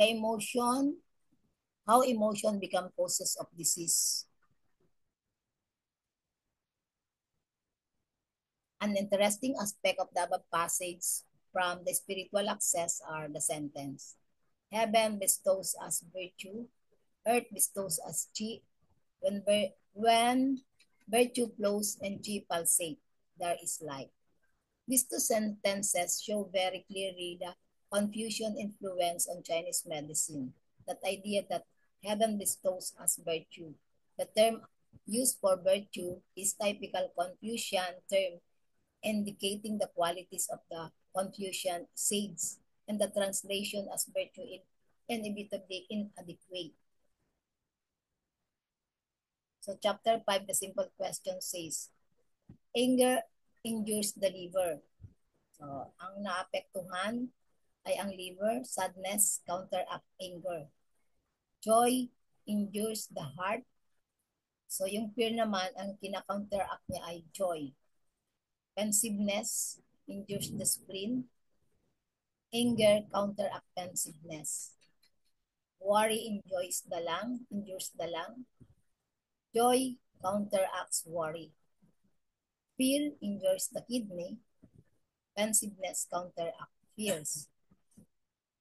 the emotion, how emotion become causes of disease. An interesting aspect of the above passage from the spiritual access are the sentence. Heaven bestows us virtue, earth bestows us chi. When virtue flows and chi pulsate, there is life. These two sentences show very clearly the Confucian influence on Chinese medicine. That idea that heaven bestows us virtue. The term used for virtue is typical Confucian term indicating the qualities of the Confucian sage, and the translation as virtue is inevitably inadequate. So chapter 5, the simple question says, anger injures the liver. So ang naapektuhan ay ang liver, sadness counteract anger. Joy injures the heart. So yung fear naman, ang kinakounteract niya ay joy. Pensiveness injures the spleen. Anger counteract pensiveness. Worry injures the lung. Joy counteracts worry. Fear injures the kidney. Pensiveness counteracts fears.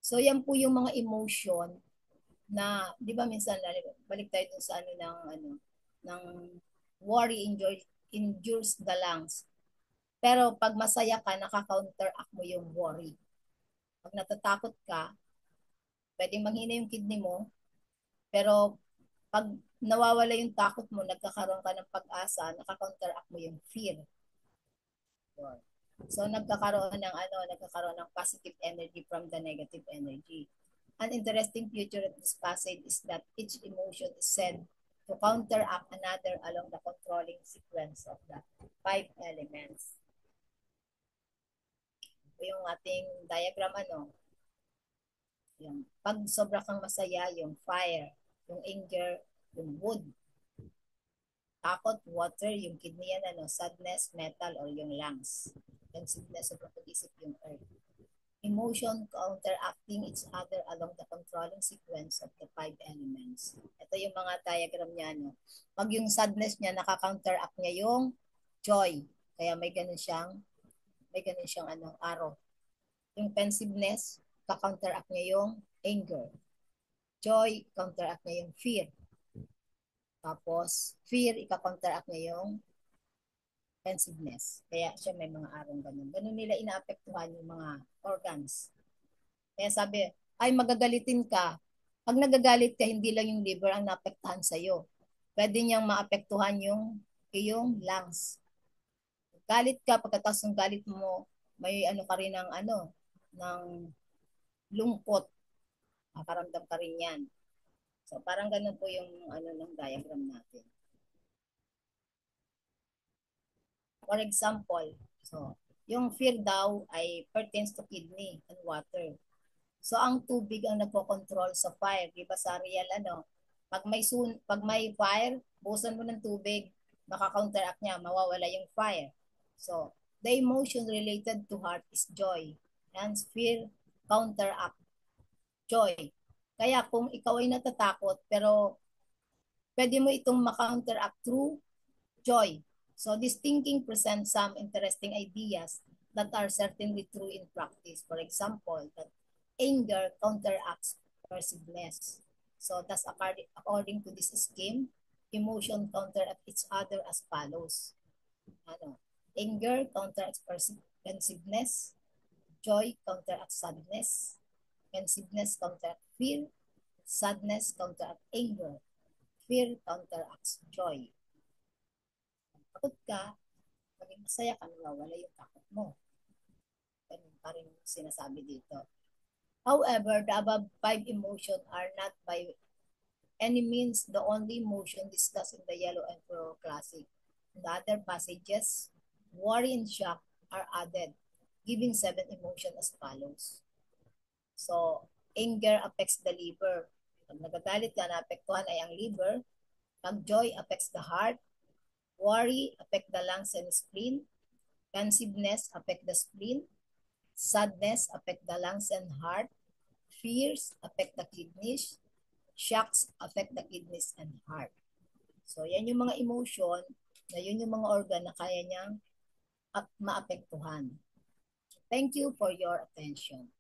So yan po yung mga emotion na, di ba minsan, balik tayo dun sa ng worry injures the lungs. Pero pag masaya ka, nakaka-counteract mo yung worry. Pag natatakot ka, pwedeng manghina yung kidney mo, pero pag nawawala yung takot mo, nagkakaroon ka ng pag-asa, nakaka-counteract mo yung fear. So nagkakaroon ng positive energy from the negative energy. An interesting feature of this passage is that each emotion is said to counteract another along the controlling sequence of the 5 elements. Yung ating diagram yung pag sobra kang masaya, yung fire, yung anger, yung wood, takot, water, yung kidney yan, sadness, metal, or yung lungs. Pensiveness, sobrang pag-isip, yung earth. Emotion counteracting each other along the controlling sequence of the 5 elements. Ito yung mga diagram niya. Pag yung sadness niya, nakaka-counteract niya yung joy. Kaya may ganun siyang arrow. Yung pensiveness, ka-counteract niya yung anger. Joy, counteract niya yung fear. Tapos, fear, ika-counteract niya yung pensiveness. Kaya siya may mga arong ganun. Ganun nila inaapektuhan yung mga organs. Kaya sabi, ay magagalitin ka. Pag nagagalit ka, hindi lang yung liver ang naapektuhan sa'yo. Pwede niyang maapektuhan yung iyong lungs. Galit ka, pagkatapos ng galit mo, may ka rin ng lungkot. Makaramdam ka rin yan. So parang ganun po yung ng diagram natin. For example, so yung fear daw ay pertains to kidney and water. So ang tubig ang nagko-control sa fire, di ba sa real pag may fire, busan mo ng tubig, maka-counteract niya, mawawala yung fire. So the emotion related to heart is joy. Hence fear counteract joy. Kaya kung ikaw ay natatakot, pero pwede mo itong ma-counteract through joy. So this thinking presents some interesting ideas that are certainly true in practice. For example, that anger counteracts persiveness. So thus according to this scheme, emotion counteract each other as follows. Anger counteracts pensiveness, joy counteracts sadness, pensiveness counteracts fear, sadness counteracts anger, fear counteracts joy. Takot ka, maging masaya ka, nawawala yung takot mo. Ganun pa rin sinasabi dito. However, the above 5 emotions are not by any means the only emotion discussed in the Yellow Emperor Classic. In the other passages, worry and shock are added, giving 7 emotions as follows. So, anger affects the liver. Pag nagagalit ka, naapektuhan ay ang liver. Pag joy affects the heart. Worry affect the lungs and spleen. Pensiveness affect the spleen. Sadness affect the lungs and heart. Fears affect the kidneys. Shocks affect the kidneys and heart. So, yan yung mga emotion na yun yung mga organ na kaya niyang maapektuhan. Thank you for your attention.